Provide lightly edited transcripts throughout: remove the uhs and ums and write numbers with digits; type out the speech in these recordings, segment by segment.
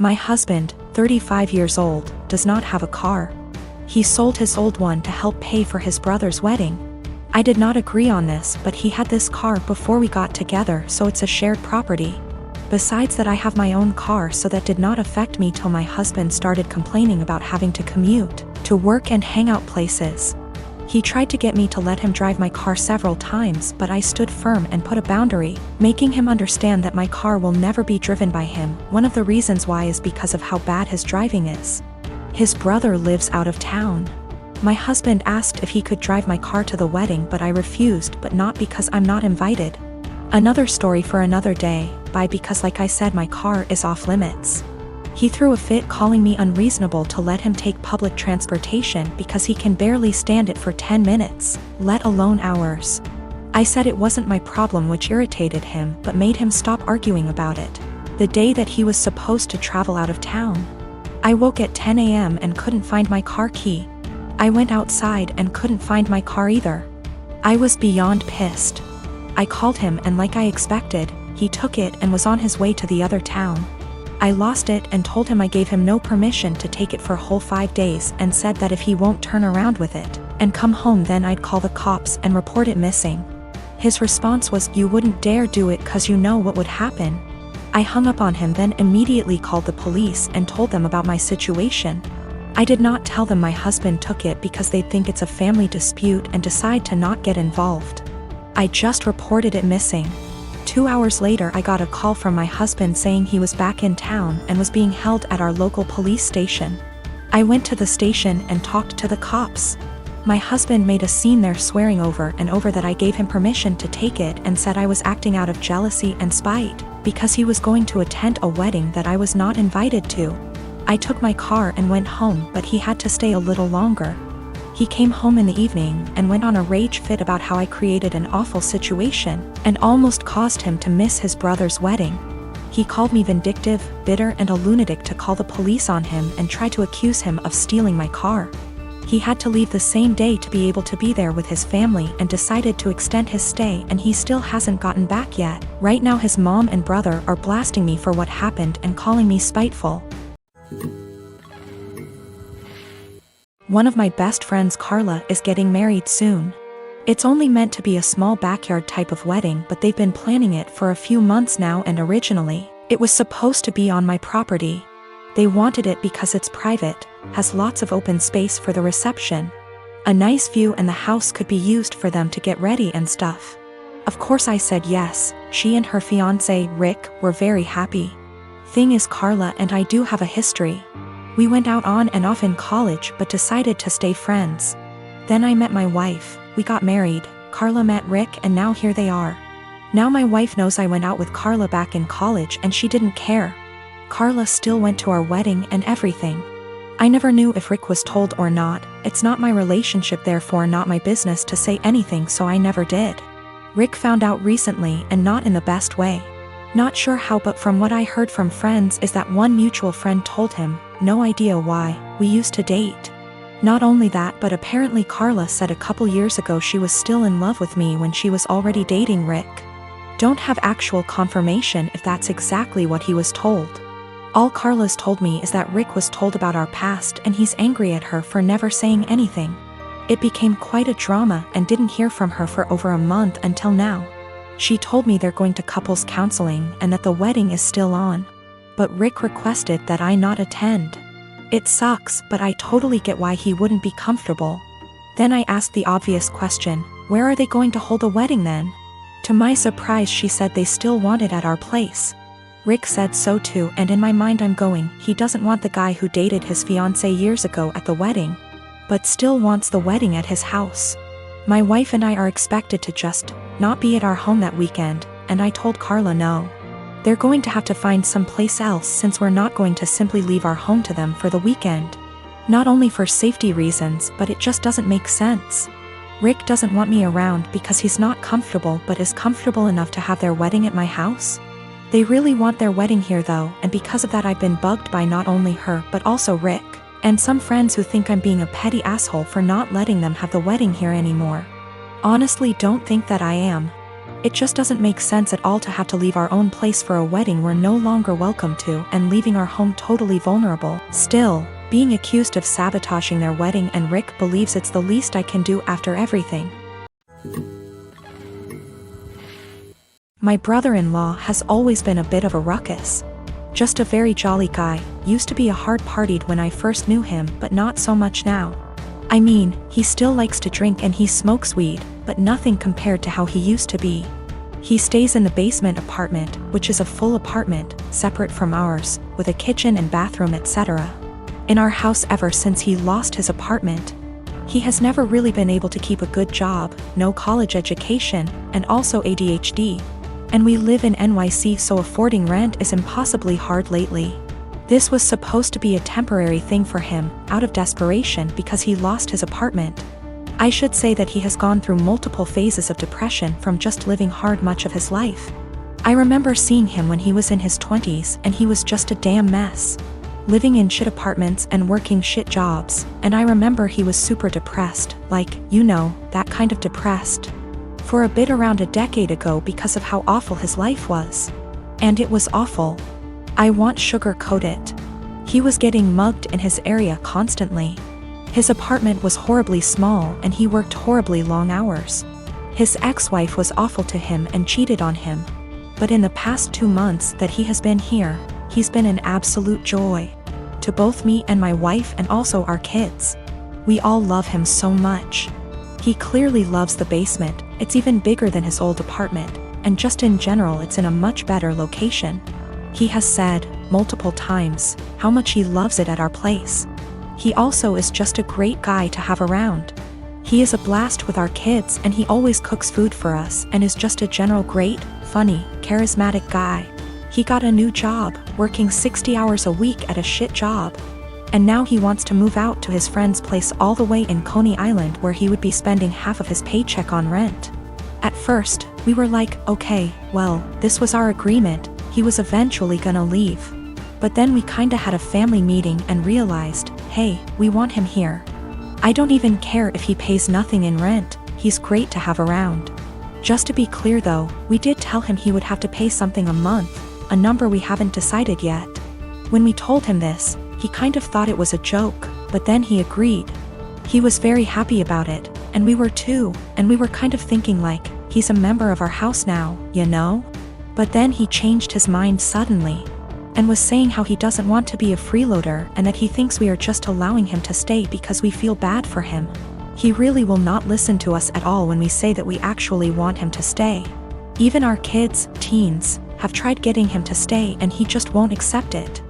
My husband, 35 years old, does not have a car. He sold his old one to help pay for his brother's wedding. I did not agree on this, but he had this car before we got together, so it's a shared property. Besides that, I have my own car, so that did not affect me till my husband started complaining about having to commute to work and hang out places. He tried to get me to let him drive my car several times, but I stood firm and put a boundary, making him understand that my car will never be driven by him. One of the reasons why is because of how bad his driving is. His brother lives out of town. My husband asked if he could drive my car to the wedding, but I refused, but not because I'm not invited. Another story for another day, because like I said, my car is off limits. He threw a fit, calling me unreasonable to let him take public transportation because he can barely stand it for 10 minutes, let alone hours. I said it wasn't my problem, which irritated him but made him stop arguing about it. The day that he was supposed to travel out of town, I woke at 10 a.m. and couldn't find my car key. I went outside and couldn't find my car either. I was beyond pissed. I called him, and like I expected, he took it and was on his way to the other town. I lost it and told him I gave him no permission to take it for a whole 5 days, and said that if he won't turn around with it and come home, then I'd call the cops and report it missing. His response was, "You wouldn't dare do it 'cause you know what would happen." I hung up on him, then immediately called the police and told them about my situation. I did not tell them my husband took it because they'd think it's a family dispute and decide to not get involved. I just reported it missing. 2 hours later, I got a call from my husband saying he was back in town and was being held at our local police station. I went to the station and talked to the cops. My husband made a scene there, swearing over and over that I gave him permission to take it, and said I was acting out of jealousy and spite because he was going to attend a wedding that I was not invited to. I took my car and went home, but he had to stay a little longer. He came home in the evening and went on a rage fit about how I created an awful situation and almost caused him to miss his brother's wedding. He called me vindictive, bitter, and a lunatic to call the police on him and try to accuse him of stealing my car. He had to leave the same day to be able to be there with his family and decided to extend his stay, and he still hasn't gotten back yet. Right now his mom and brother are blasting me for what happened and calling me spiteful. One of my best friends, Carla, is getting married soon. It's only meant to be a small backyard type of wedding, but they've been planning it for a few months now, and originally, it was supposed to be on my property. They wanted it because it's private, has lots of open space for the reception, a nice view, and the house could be used for them to get ready and stuff. Of course I said yes. She and her fiancé, Rick, were very happy. Thing is, Carla and I do have a history. We went out on and off in college but decided to stay friends. Then I met my wife, we got married, Carla met Rick, and now here they are. Now my wife knows I went out with Carla back in college and she didn't care. Carla still went to our wedding and everything. I never knew if Rick was told or not. It's not my relationship, therefore not my business to say anything, so I never did. Rick found out recently, and not in the best way. Not sure how, but from what I heard from friends is that one mutual friend told him, no idea why, we used to date. Not only that, but apparently Carla said a couple years ago she was still in love with me when she was already dating Rick. Don't have actual confirmation if that's exactly what he was told. All Carla's told me is that Rick was told about our past and he's angry at her for never saying anything. It became quite a drama and didn't hear from her for over a month until now. She told me they're going to couples counseling and that the wedding is still on. But Rick requested that I not attend. It sucks, but I totally get why he wouldn't be comfortable. Then I asked the obvious question, where are they going to hold the wedding then? To my surprise, she said they still want it at our place. Rick said so too, and in my mind I'm going, he doesn't want the guy who dated his fiancée years ago at the wedding, but still wants the wedding at his house. My wife and I are expected to just not be at our home that weekend, and I told Carla no. They're going to have to find someplace else since we're not going to simply leave our home to them for the weekend. Not only for safety reasons, but it just doesn't make sense. Rick doesn't want me around because he's not comfortable, but is comfortable enough to have their wedding at my house. They really want their wedding here though, and because of that I've been bugged by not only her but also Rick, and some friends who think I'm being a petty asshole for not letting them have the wedding here anymore. Honestly, don't think that I am. It just doesn't make sense at all to have to leave our own place for a wedding we're no longer welcome to and leaving our home totally vulnerable. Still, being accused of sabotaging their wedding, and Rick believes it's the least I can do after everything. My brother-in-law has always been a bit of a ruckus. Just a very jolly guy, used to be a hard-partied when I first knew him, but not so much now. I mean, he still likes to drink and he smokes weed, but nothing compared to how he used to be. He stays in the basement apartment, which is a full apartment, separate from ours, with a kitchen and bathroom etc. In our house ever since he lost his apartment. He has never really been able to keep a good job, no college education, and also ADHD. And we live in NYC, so affording rent is impossibly hard lately. This was supposed to be a temporary thing for him, out of desperation because he lost his apartment. I should say that he has gone through multiple phases of depression from just living hard much of his life. I remember seeing him when he was in his 20s and he was just a damn mess. Living in shit apartments and working shit jobs, and I remember he was super depressed, like, you know, that kind of depressed. For a bit around a decade ago because of how awful his life was. And it was awful. I won't sugarcoat it. He was getting mugged in his area constantly. His apartment was horribly small and he worked horribly long hours. His ex-wife was awful to him and cheated on him. But in the past 2 months that he has been here, he's been an absolute joy. To both me and my wife and also our kids. We all love him so much. He clearly loves the basement, it's even bigger than his old apartment, and just in general it's in a much better location. He has said, multiple times, how much he loves it at our place. He also is just a great guy to have around. He is a blast with our kids and he always cooks food for us and is just a general great, funny, charismatic guy. He got a new job, working 60 hours a week at a shit job. And now he wants to move out to his friend's place all the way in Coney Island where he would be spending half of his paycheck on rent. At first, we were like, okay, well, this was our agreement, he was eventually gonna leave. But then we kinda had a family meeting and realized, hey, we want him here. I don't even care if he pays nothing in rent, he's great to have around. Just to be clear though, we did tell him he would have to pay something a month, a number we haven't decided yet. When we told him this, he kind of thought it was a joke, but then he agreed. He was very happy about it, and we were too, and we were kind of thinking like, he's a member of our house now, you know? But then he changed his mind suddenly, and was saying how he doesn't want to be a freeloader and that he thinks we are just allowing him to stay because we feel bad for him. He really will not listen to us at all when we say that we actually want him to stay. Even our kids, teens, have tried getting him to stay and he just won't accept it.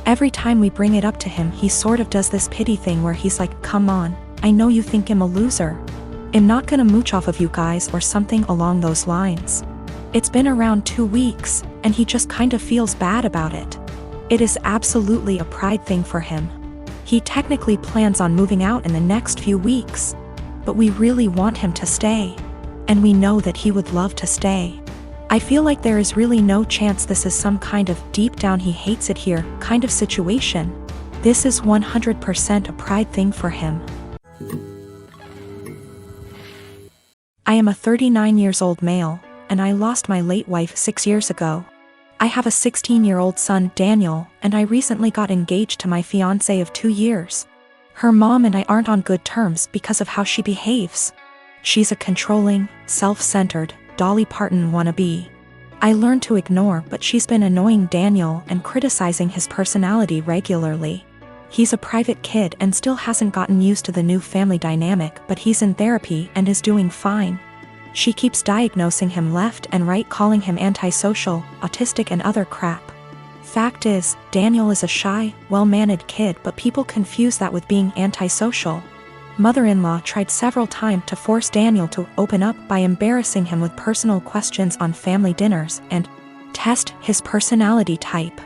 Every time we bring it up to him he sort of does this pity thing where he's like, come on, I know you think I'm a loser. I'm not gonna mooch off of you guys or something along those lines. It's been around 2 weeks, and he just kind of feels bad about it. It is absolutely a pride thing for him. He technically plans on moving out in the next few weeks. But we really want him to stay. And we know that he would love to stay. I feel like there is really no chance this is some kind of deep down he hates it here kind of situation. This is 100% a pride thing for him. I am a 39 years old male, and I lost my late wife 6 years ago. I have a 16-year-old son, Daniel, and I recently got engaged to my fiancé of 2 years. Her mom and I aren't on good terms because of how she behaves. She's a controlling, self-centered, Dolly Parton wannabe. I learned to ignore, but she's been annoying Daniel and criticizing his personality regularly. He's a private kid and still hasn't gotten used to the new family dynamic, but he's in therapy and is doing fine. She keeps diagnosing him left and right, calling him antisocial, autistic and other crap. Fact is, Daniel is a shy, well-mannered kid, but people confuse that with being antisocial. Mother-in-law tried several times to force Daniel to open up by embarrassing him with personal questions on family dinners and test his personality type.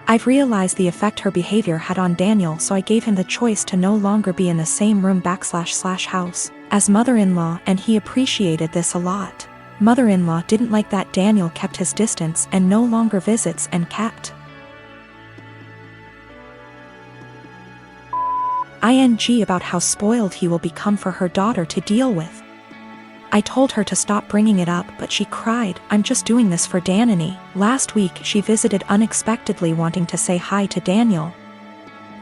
I've realized the effect her behavior had on Daniel, so I gave him the choice to no longer be in the same room / house as mother-in-law, and he appreciated this a lot. Mother-in-law didn't like that Daniel kept his distance and no longer visits and kept ing about how spoiled he will become for her daughter to deal with. I told her to stop bringing it up, but she cried, "I'm just doing this for Danny." Last week she visited unexpectedly, wanting to say hi to Daniel.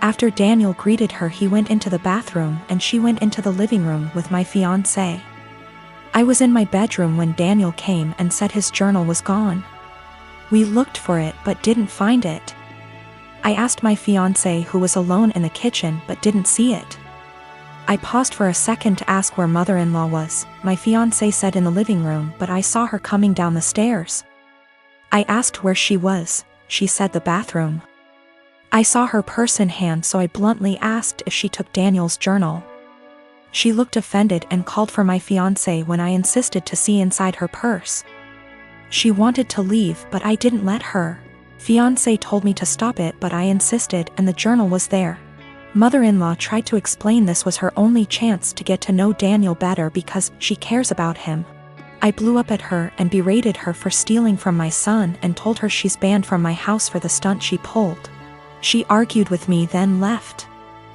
After Daniel greeted her, he went into the bathroom and she went into the living room with my fiancé. I was in my bedroom when Daniel came and said his journal was gone. We looked for it but didn't find it. I asked my fiancé, who was alone in the kitchen, but didn't see it. I paused for a second to ask where mother-in-law was. My fiancé said in the living room, but I saw her coming down the stairs. I asked where she was. She said the bathroom. I saw her purse in hand, so I bluntly asked if she took Daniel's journal. She looked offended and called for my fiancé when I insisted to see inside her purse. She wanted to leave, but I didn't let her. Fiancé told me to stop it, but I insisted, and the journal was there. Mother-in-law tried to explain this was her only chance to get to know Daniel better because she cares about him. I blew up at her and berated her for stealing from my son and told her she's banned from my house for the stunt she pulled. She argued with me, then left.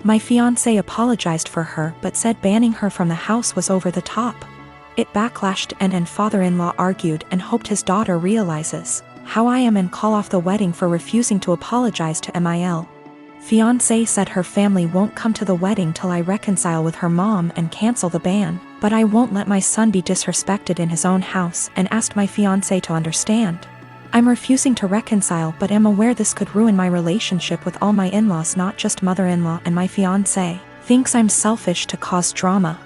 My fiancé apologized for her but said banning her from the house was over the top. It backlashed and father-in-law argued and hoped his daughter realizes how I am and call off the wedding for refusing to apologize to Mil. Fiancé said her family won't come to the wedding till I reconcile with her mom and cancel the ban, but I won't let my son be disrespected in his own house and asked my fiancé to understand. I'm refusing to reconcile but am aware this could ruin my relationship with all my in-laws, not just mother-in-law, and my fiancé thinks I'm selfish to cause drama.